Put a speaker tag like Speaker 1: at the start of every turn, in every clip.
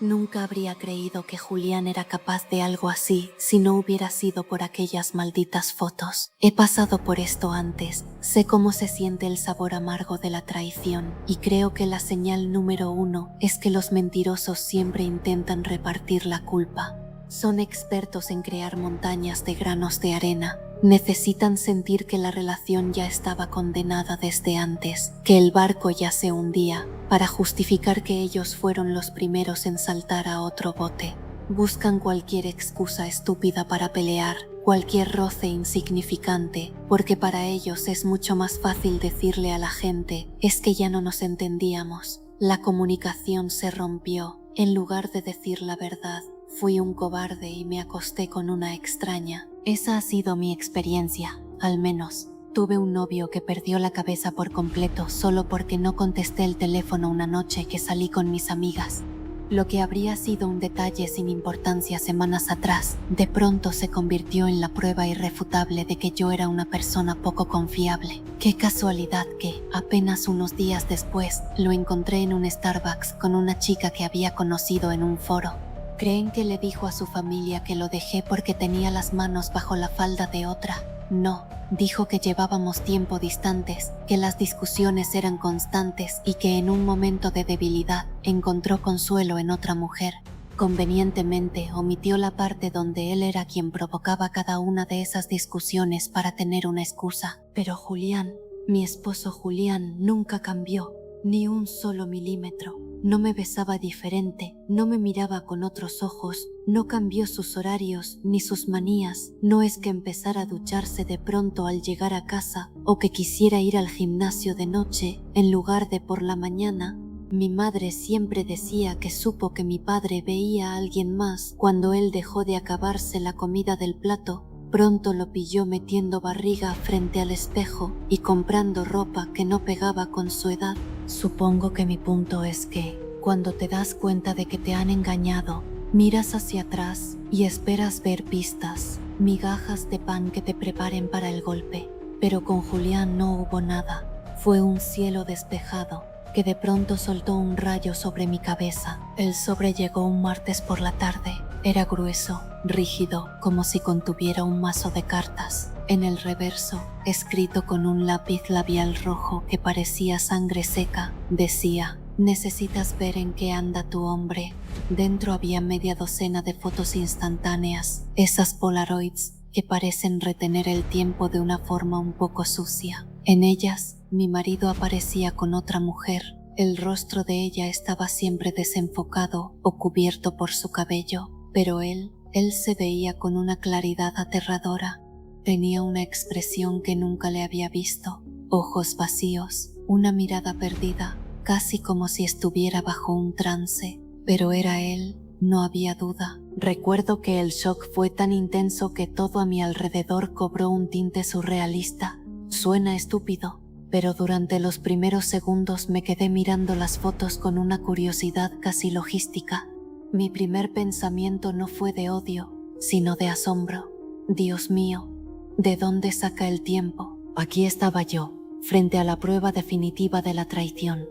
Speaker 1: Nunca habría creído que Julián era capaz de algo así si no hubiera sido por aquellas malditas fotos. He pasado por esto antes, sé cómo se siente el sabor amargo de la traición y creo que la señal número 1 es que los mentirosos siempre intentan repartir la culpa. Son expertos en crear montañas de granos de arena. Necesitan sentir que la relación ya estaba condenada desde antes, que el barco ya se hundía, para justificar que ellos fueron los primeros en saltar a otro bote. Buscan cualquier excusa estúpida para pelear, cualquier roce insignificante, porque para ellos es mucho más fácil decirle a la gente, es que ya no nos entendíamos. La comunicación se rompió, en lugar de decir la verdad. Fui un cobarde y me acosté con una extraña. Esa ha sido mi experiencia, al menos. Tuve un novio que perdió la cabeza por completo solo porque no contesté el teléfono una noche que salí con mis amigas. Lo que habría sido un detalle sin importancia semanas atrás, de pronto se convirtió en la prueba irrefutable de que yo era una persona poco confiable. Qué casualidad que, apenas unos días después, lo encontré en un Starbucks con una chica que había conocido en un foro. ¿Creen que le dijo a su familia que lo dejé porque tenía las manos bajo la falda de otra? No, dijo que llevábamos tiempo distantes, que las discusiones eran constantes y que en un momento de debilidad encontró consuelo en otra mujer. Convenientemente omitió la parte donde él era quien provocaba cada una de esas discusiones para tener una excusa. Pero Julián, mi esposo Julián, nunca cambió, ni un solo milímetro. No me besaba diferente, no me miraba con otros ojos, no cambió sus horarios ni sus manías. No es que empezara a ducharse de pronto al llegar a casa o que quisiera ir al gimnasio de noche en lugar de por la mañana. Mi madre siempre decía que supo que mi padre veía a alguien más cuando él dejó de acabarse la comida del plato. Pronto lo pilló metiendo barriga frente al espejo y comprando ropa que no pegaba con su edad. Supongo que mi punto es que, cuando te das cuenta de que te han engañado, miras hacia atrás y esperas ver pistas, migajas de pan que te preparen para el golpe. Pero con Julián no hubo nada. Fue un cielo despejado que de pronto soltó un rayo sobre mi cabeza. El sobre llegó un martes por la tarde. Era grueso, rígido, como si contuviera un mazo de cartas. En el reverso, escrito con un lápiz labial rojo que parecía sangre seca, decía: «Necesitas ver en qué anda tu hombre». Dentro había media docena de fotos instantáneas, esas Polaroids que parecen retener el tiempo de una forma un poco sucia. En ellas, mi marido aparecía con otra mujer. El rostro de ella estaba siempre desenfocado o cubierto por su cabello, pero él se veía con una claridad aterradora. Tenía una expresión que nunca le había visto, ojos vacíos, una mirada perdida, casi como si estuviera bajo un trance. Pero era él, no había duda. Recuerdo que el shock fue tan intenso que todo a mi alrededor cobró un tinte surrealista. Suena estúpido, pero durante los primeros segundos me quedé mirando las fotos con una curiosidad casi logística. Mi primer pensamiento no fue de odio, sino de asombro. Dios mío, ¿de dónde saca el tiempo? Aquí estaba yo, frente a la prueba definitiva de la traición,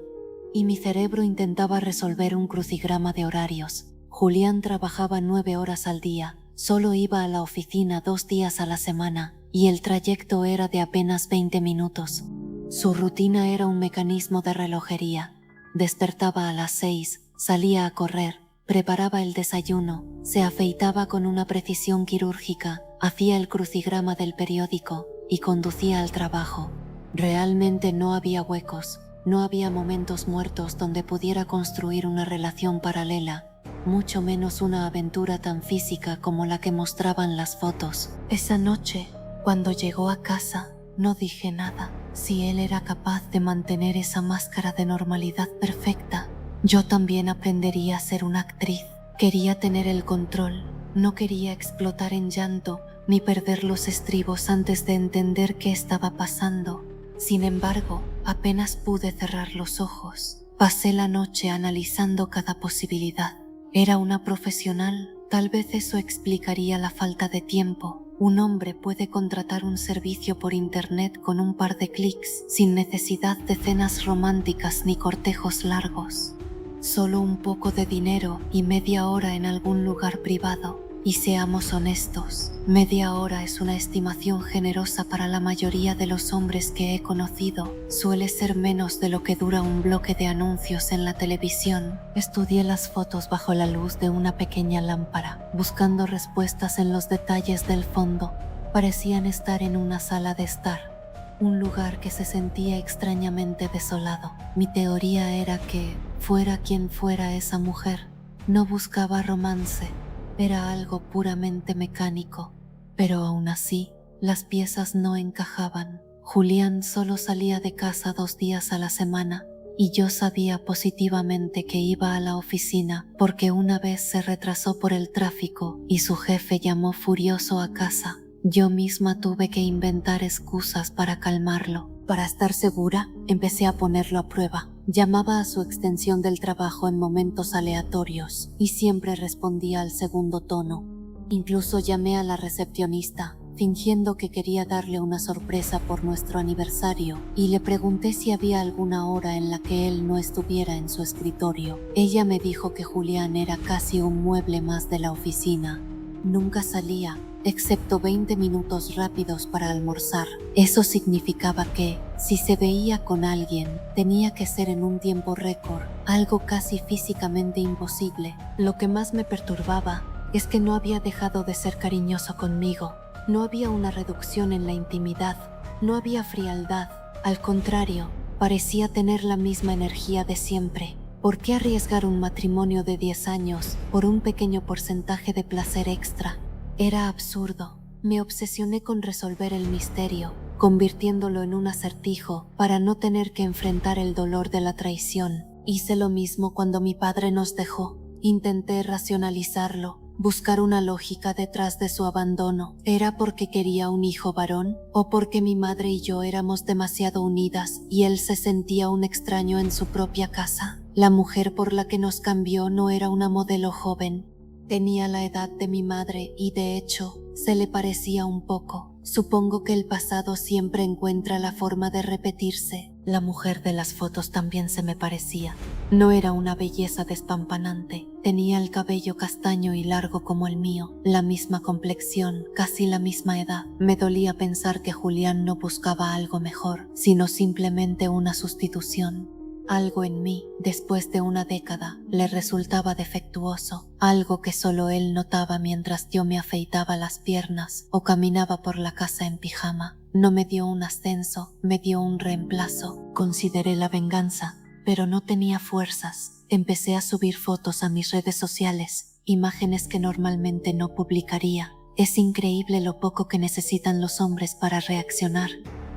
Speaker 1: y mi cerebro intentaba resolver un crucigrama de horarios. Julián trabajaba 9 horas al día, solo iba a la oficina 2 días a la semana, y el trayecto era de apenas 20 minutos. Su rutina era un mecanismo de relojería. Despertaba a las 6, salía a correr, preparaba el desayuno, se afeitaba con una precisión quirúrgica, hacía el crucigrama del periódico y conducía al trabajo. Realmente no había huecos, no había momentos muertos donde pudiera construir una relación paralela, mucho menos una aventura tan física como la que mostraban las fotos. Esa noche, cuando llegó a casa, no dije nada. Si él era capaz de mantener esa máscara de normalidad perfecta, yo también aprendería a ser una actriz. Quería tener el control, no quería explotar en llanto ni perder los estribos antes de entender qué estaba pasando. Sin embargo, apenas pude cerrar los ojos. Pasé la noche analizando cada posibilidad. Era una profesional, tal vez eso explicaría la falta de tiempo. Un hombre puede contratar un servicio por internet con un par de clics, sin necesidad de cenas románticas ni cortejos largos. solo un poco de dinero y media hora en algún lugar privado. Y seamos honestos, media hora es una estimación generosa para la mayoría de los hombres que he conocido. Suele ser menos de lo que dura un bloque de anuncios en la televisión. Estudié las fotos bajo la luz de una pequeña lámpara, buscando respuestas en los detalles del fondo. Parecían estar en una sala de estar, un lugar que se sentía extrañamente desolado. Mi teoría era que, fuera quien fuera esa mujer, no buscaba romance. Era algo puramente mecánico, pero aún así, las piezas no encajaban. Julián solo salía de casa 2 días a la semana y yo sabía positivamente que iba a la oficina porque una vez se retrasó por el tráfico y su jefe llamó furioso a casa. Yo misma tuve que inventar excusas para calmarlo. Para estar segura, empecé a ponerlo a prueba. Llamaba a su extensión del trabajo en momentos aleatorios y siempre respondía al segundo tono. Incluso llamé a la recepcionista, fingiendo que quería darle una sorpresa por nuestro aniversario, y le pregunté si había alguna hora en la que él no estuviera en su escritorio. Ella me dijo que Julián era casi un mueble más de la oficina. Nunca salía, excepto 20 minutos rápidos para almorzar. Eso significaba que, si se veía con alguien, tenía que ser en un tiempo récord, algo casi físicamente imposible. Lo que más me perturbaba es que no había dejado de ser cariñoso conmigo. No había una reducción en la intimidad, no había frialdad. Al contrario, parecía tener la misma energía de siempre. ¿Por qué arriesgar un matrimonio de 10 años por un pequeño porcentaje de placer extra? Era absurdo. Me obsesioné con resolver el misterio, convirtiéndolo en un acertijo para no tener que enfrentar el dolor de la traición. Hice lo mismo cuando mi padre nos dejó. Intenté racionalizarlo, buscar una lógica detrás de su abandono. ¿Era porque quería un hijo varón? ¿O porque mi madre y yo éramos demasiado unidas y él se sentía un extraño en su propia casa? La mujer por la que nos cambió no era una modelo joven. Tenía la edad de mi madre y, de hecho, se le parecía un poco. Supongo que el pasado siempre encuentra la forma de repetirse. La mujer de las fotos también se me parecía. No era una belleza despampanante. Tenía el cabello castaño y largo como el mío, la misma complexión, casi la misma edad. Me dolía pensar que Julián no buscaba algo mejor, sino simplemente una sustitución. Algo en mí, después de una década, le resultaba defectuoso, algo que solo él notaba mientras yo me afeitaba las piernas o caminaba por la casa en pijama. No me dio un ascenso, me dio un reemplazo. Consideré la venganza, pero no tenía fuerzas. Empecé a subir fotos a mis redes sociales, imágenes que normalmente no publicaría. Es increíble lo poco que necesitan los hombres para reaccionar.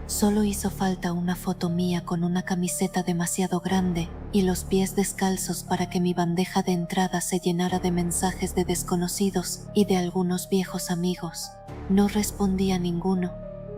Speaker 1: Solo hizo falta una foto mía con una camiseta demasiado grande y los pies descalzos para que mi bandeja de entrada se llenara de mensajes de desconocidos y de algunos viejos amigos. No respondí a ninguno.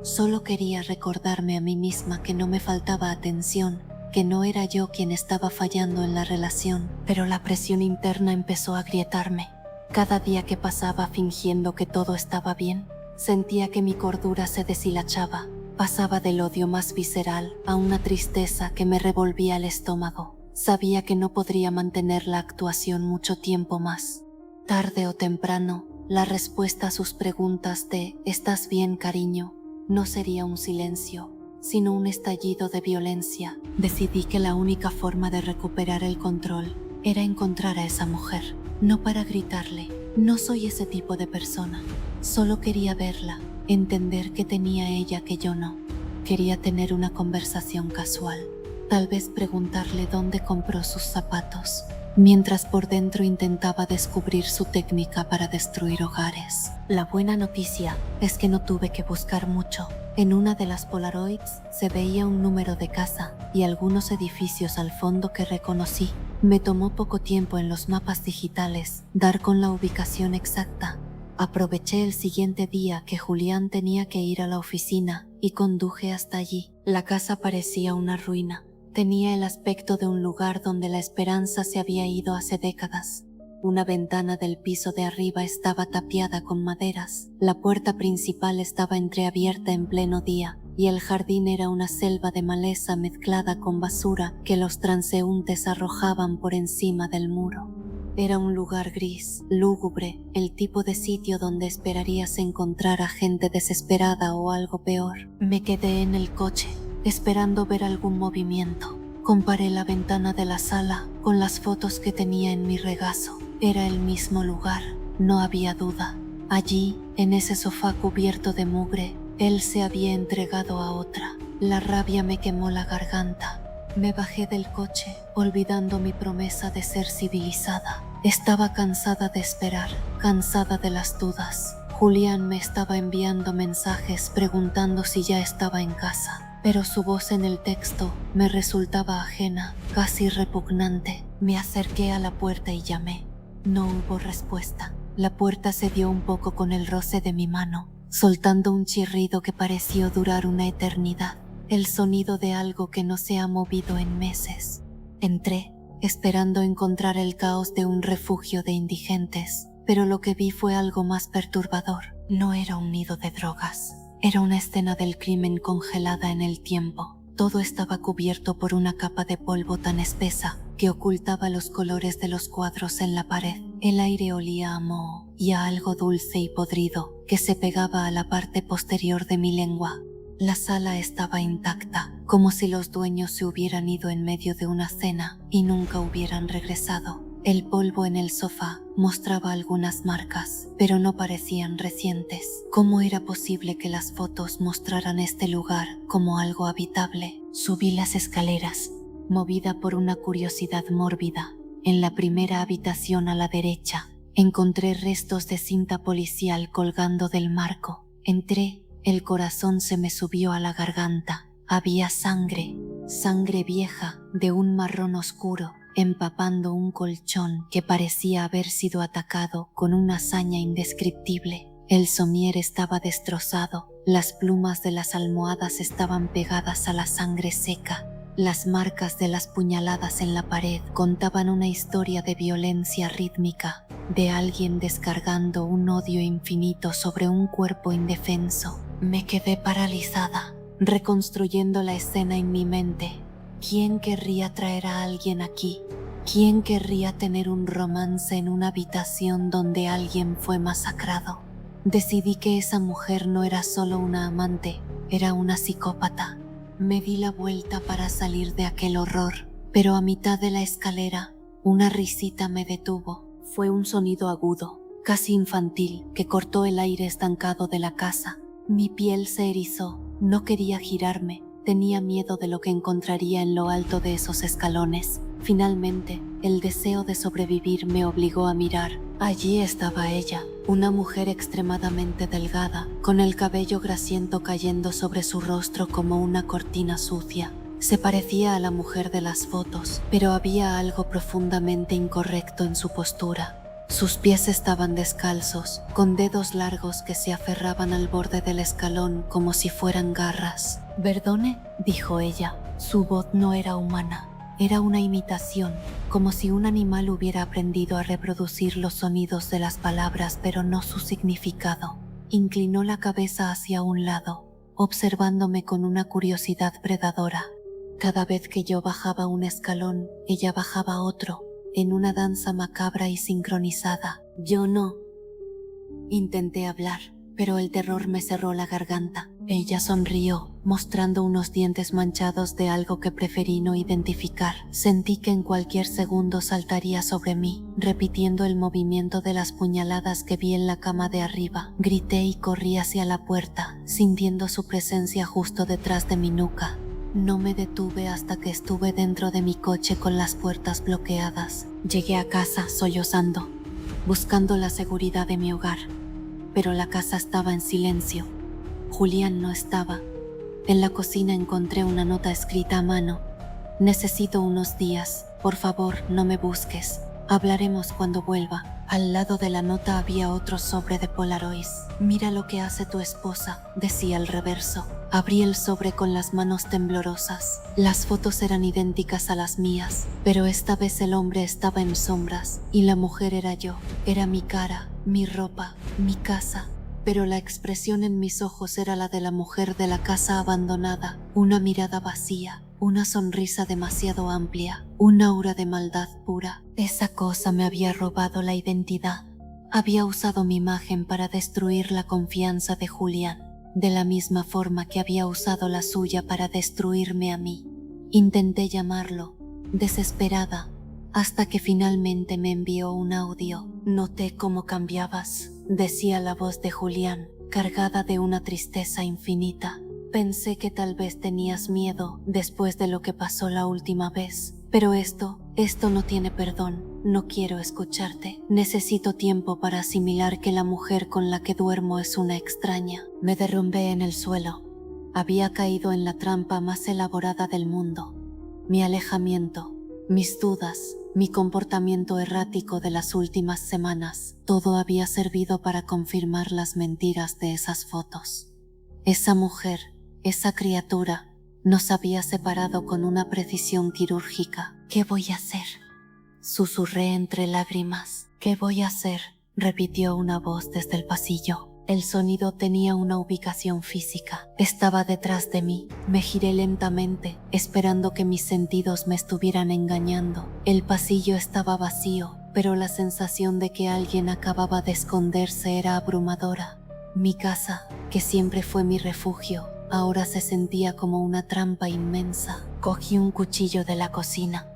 Speaker 1: Solo quería recordarme a mí misma que no me faltaba atención, que no era yo quien estaba fallando en la relación, pero la presión interna empezó a agrietarme. Cada día que pasaba fingiendo que todo estaba bien, sentía que mi cordura se deshilachaba. Pasaba del odio más visceral a una tristeza que me revolvía el estómago. Sabía que no podría mantener la actuación mucho tiempo más. Tarde o temprano, la respuesta a sus preguntas de ¿estás bien, cariño?, no sería un silencio, sino un estallido de violencia. Decidí que la única forma de recuperar el control era encontrar a esa mujer. No para gritarle, no soy ese tipo de persona. Solo quería verla, entender que tenía ella que yo no. Quería tener una conversación casual, tal vez preguntarle dónde compró sus zapatos, mientras por dentro intentaba descubrir su técnica para destruir hogares. La buena noticia es que no tuve que buscar mucho. En una de las Polaroids se veía un número de casa y algunos edificios al fondo que reconocí. Me tomó poco tiempo en los mapas digitales dar con la ubicación exacta. Aproveché el siguiente día que Julián tenía que ir a la oficina y conduje hasta allí. La casa parecía una ruina. Tenía el aspecto de un lugar donde la esperanza se había ido hace décadas. Una ventana del piso de arriba estaba tapiada con maderas. La puerta principal estaba entreabierta en pleno día y el jardín era una selva de maleza mezclada con basura que los transeúntes arrojaban por encima del muro. Era un lugar gris, lúgubre, el tipo de sitio donde esperarías encontrar a gente desesperada o algo peor. Me quedé en el coche, esperando ver algún movimiento. Comparé la ventana de la sala con las fotos que tenía en mi regazo. Era el mismo lugar, no había duda. Allí, en ese sofá cubierto de mugre, él se había entregado a otra. La rabia me quemó la garganta. Me bajé del coche, olvidando mi promesa de ser civilizada. Estaba cansada de esperar, cansada de las dudas. Julián me estaba enviando mensajes preguntando si ya estaba en casa, pero su voz en el texto me resultaba ajena, casi repugnante. Me acerqué a la puerta y llamé. No hubo respuesta. La puerta cedió un poco con el roce de mi mano, soltando un chirrido que pareció durar una eternidad. El sonido de algo que no se ha movido en meses. Entré, esperando encontrar el caos de un refugio de indigentes, pero lo que vi fue algo más perturbador. No era un nido de drogas, era una escena del crimen congelada en el tiempo. Todo estaba cubierto por una capa de polvo tan espesa que ocultaba los colores de los cuadros en la pared. El aire olía a moho y a algo dulce y podrido que se pegaba a la parte posterior de mi lengua. La sala estaba intacta, como si los dueños se hubieran ido en medio de una cena y nunca hubieran regresado. El polvo en el sofá mostraba algunas marcas, pero no parecían recientes. ¿Cómo era posible que las fotos mostraran este lugar como algo habitable? Subí las escaleras, movida por una curiosidad mórbida. En la primera habitación a la derecha, encontré restos de cinta policial colgando del marco. Entré. El corazón se me subió a la garganta. Había sangre vieja, de un marrón oscuro, empapando un colchón que parecía haber sido atacado con una hazaña indescriptible. El somier estaba destrozado, las plumas de las almohadas estaban pegadas a la sangre seca. Las marcas de las puñaladas en la pared contaban una historia de violencia rítmica, de alguien descargando un odio infinito sobre un cuerpo indefenso. Me quedé paralizada, reconstruyendo la escena en mi mente. ¿Quién querría traer a alguien aquí? ¿Quién querría tener un romance en una habitación donde alguien fue masacrado? Decidí que esa mujer no era solo una amante, era una psicópata. Me di la vuelta para salir de aquel horror, pero a mitad de la escalera, una risita me detuvo. Fue un sonido agudo, casi infantil, que cortó el aire estancado de la casa. Mi piel se erizó, no quería girarme, tenía miedo de lo que encontraría en lo alto de esos escalones. Finalmente, el deseo de sobrevivir me obligó a mirar. Allí estaba ella, una mujer extremadamente delgada, con el cabello grasiento cayendo sobre su rostro como una cortina sucia. Se parecía a la mujer de las fotos, pero había algo profundamente incorrecto en su postura. Sus pies estaban descalzos, con dedos largos que se aferraban al borde del escalón como si fueran garras. «¿Perdone?», dijo ella. Su voz no era humana. Era una imitación, como si un animal hubiera aprendido a reproducir los sonidos de las palabras, pero no su significado. Inclinó la cabeza hacia un lado, observándome con una curiosidad predadora. Cada vez que yo bajaba un escalón, ella bajaba otro, en una danza macabra y sincronizada. Yo no. Intenté hablar, pero el terror me cerró la garganta. Ella sonrió, mostrando unos dientes manchados de algo que preferí no identificar. Sentí que en cualquier segundo saltaría sobre mí, repitiendo el movimiento de las puñaladas que vi en la cama de arriba. Grité y corrí hacia la puerta, sintiendo su presencia justo detrás de mi nuca. No me detuve hasta que estuve dentro de mi coche con las puertas bloqueadas. Llegué a casa sollozando, buscando la seguridad de mi hogar, pero la casa estaba en silencio. Julián no estaba. En la cocina encontré una nota escrita a mano. «Necesito unos días. Por favor, no me busques. Hablaremos cuando vuelva». Al lado de la nota había otro sobre de Polaroids. «Mira lo que hace tu esposa», decía el reverso. Abrí el sobre con las manos temblorosas. Las fotos eran idénticas a las mías, pero esta vez el hombre estaba en sombras y la mujer era yo. Era mi cara, mi ropa, mi casa. pero la expresión en mis ojos era la de la mujer de la casa abandonada, una mirada vacía, una sonrisa demasiado amplia, un aura de maldad pura. Esa cosa me había robado la identidad. Había usado mi imagen para destruir la confianza de Julián, de la misma forma que había usado la suya para destruirme a mí. Intenté llamarlo, desesperada, hasta que finalmente me envió un audio. Noté cómo cambiabas, decía la voz de Julián, cargada de una tristeza infinita. Pensé que tal vez tenías miedo después de lo que pasó la última vez, pero esto no tiene perdón. No quiero escucharte. Necesito tiempo para asimilar que la mujer con la que duermo es una extraña. Me derrumbé en el suelo. Había caído en la trampa más elaborada del mundo. Mi alejamiento, mis dudas, mi comportamiento errático de las últimas semanas, todo había servido para confirmar las mentiras de esas fotos. Esa mujer, esa criatura, nos había separado con una precisión quirúrgica. ¿Qué voy a hacer?, susurré entre lágrimas. ¿Qué voy a hacer?, repitió una voz desde el pasillo. El sonido tenía una ubicación física. Estaba detrás de mí. Me giré lentamente, esperando que mis sentidos me estuvieran engañando. El pasillo estaba vacío, pero la sensación de que alguien acababa de esconderse era abrumadora. Mi casa, que siempre fue mi refugio, ahora se sentía como una trampa inmensa. Cogí un cuchillo de la cocina,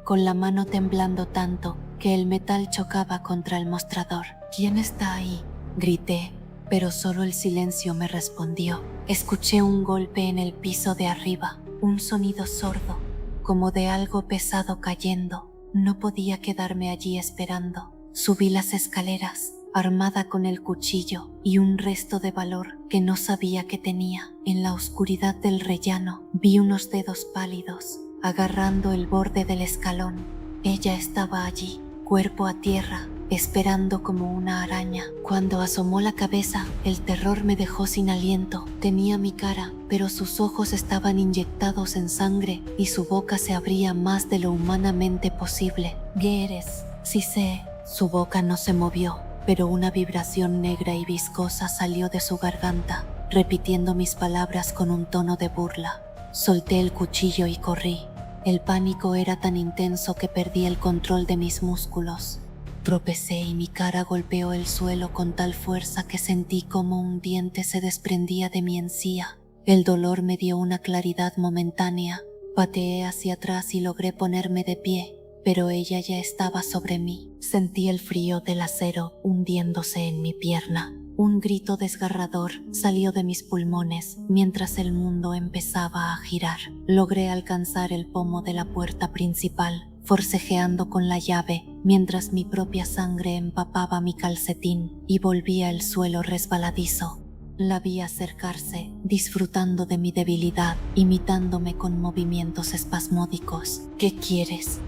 Speaker 1: con la mano temblando tanto que el metal chocaba contra el mostrador. ¿Quién está ahí?, grité, pero solo el silencio me respondió. Escuché un golpe en el piso de arriba, un sonido sordo, como de algo pesado cayendo. No podía quedarme allí esperando. Subí las escaleras, armada con el cuchillo y un resto de valor que no sabía que tenía. En la oscuridad del rellano vi unos dedos pálidos agarrando el borde del escalón. Ella estaba allí, cuerpo a tierra, esperando como una araña. Cuando asomó la cabeza, el terror me dejó sin aliento. Tenía mi cara, pero sus ojos estaban inyectados en sangre y su boca se abría más de lo humanamente posible. ¿Qué eres? Sí sé. Su boca no se movió, pero una vibración negra y viscosa salió de su garganta, repitiendo mis palabras con un tono de burla. Solté el cuchillo y corrí. El pánico era tan intenso que perdí el control de mis músculos. Tropecé y mi cara golpeó el suelo con tal fuerza que sentí como un diente se desprendía de mi encía. El dolor me dio una claridad momentánea. Pateé hacia atrás y logré ponerme de pie, pero ella ya estaba sobre mí. Sentí el frío del acero hundiéndose en mi pierna. Un grito desgarrador salió de mis pulmones mientras el mundo empezaba a girar. Logré alcanzar el pomo de la puerta principal, forcejeando con la llave mientras mi propia sangre empapaba mi calcetín y volvía el suelo resbaladizo. La vi acercarse, disfrutando de mi debilidad, imitándome con movimientos espasmódicos. ¿Qué quieres?,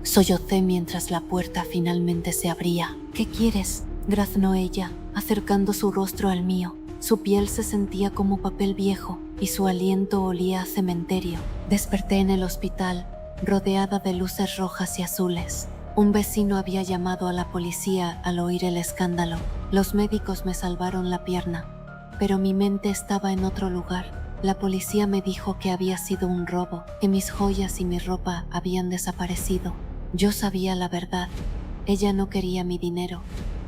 Speaker 1: sollocé mientras la puerta finalmente se abría. ¿Qué quieres?, graznó ella, acercando su rostro al mío. Su piel se sentía como papel viejo y su aliento olía a cementerio. Desperté en el hospital, rodeada de luces rojas y azules. Un vecino había llamado a la policía al oír el escándalo. Los médicos me salvaron la pierna, pero mi mente estaba en otro lugar. La policía me dijo que había sido un robo, que mis joyas y mi ropa habían desaparecido. Yo sabía la verdad. Ella no quería mi dinero,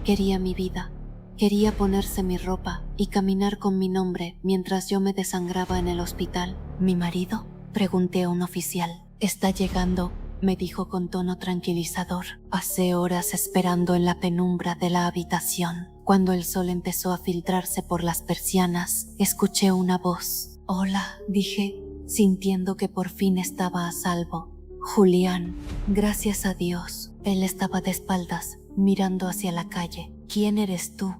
Speaker 1: quería mi vida. Quería ponerse mi ropa y caminar con mi nombre mientras yo me desangraba en el hospital. ¿Mi marido?, pregunté a un oficial. Está llegando, me dijo con tono tranquilizador. Pasé horas esperando en la penumbra de la habitación. Cuando el sol empezó a filtrarse por las persianas, escuché una voz. Hola, dije, sintiendo que por fin estaba a salvo. Julián, gracias a Dios. Él estaba de espaldas, mirando hacia la calle. ¿Quién eres tú?,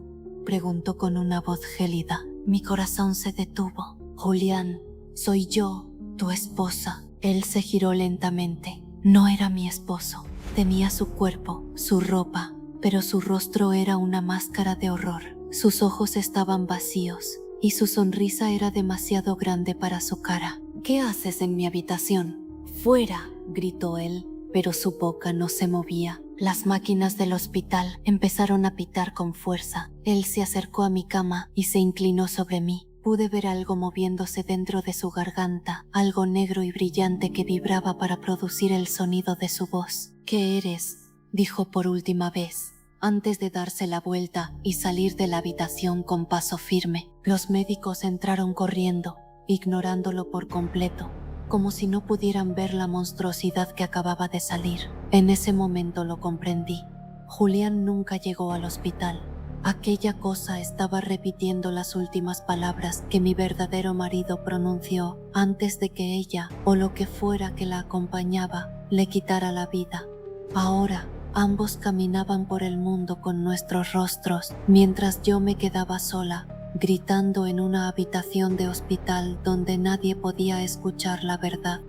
Speaker 1: preguntó con una voz gélida. Mi corazón se detuvo. Julián, soy yo, tu esposa. Él se giró lentamente. No era mi esposo. Temía su cuerpo, su ropa, pero su rostro era una máscara de horror. Sus ojos estaban vacíos y su sonrisa era demasiado grande para su cara. ¿Qué haces en mi habitación? ¡Fuera!, gritó él. pero su boca no se movía. Las máquinas del hospital empezaron a pitar con fuerza. Él se acercó a mi cama y se inclinó sobre mí. Pude ver algo moviéndose dentro de su garganta, algo negro y brillante que vibraba para producir el sonido de su voz. ¿Qué eres?, dijo por última vez, antes de darse la vuelta y salir de la habitación con paso firme. Los médicos entraron corriendo, ignorándolo por completo, como si no pudieran ver la monstruosidad que acababa de salir. En ese momento lo comprendí. Julián nunca llegó al hospital. Aquella cosa estaba repitiendo las últimas palabras que mi verdadero marido pronunció antes de que ella, o lo que fuera que la acompañaba, le quitara la vida. Ahora, ambos caminaban por el mundo con nuestros rostros, mientras yo me quedaba sola, gritando en una habitación de hospital donde nadie podía escuchar la verdad.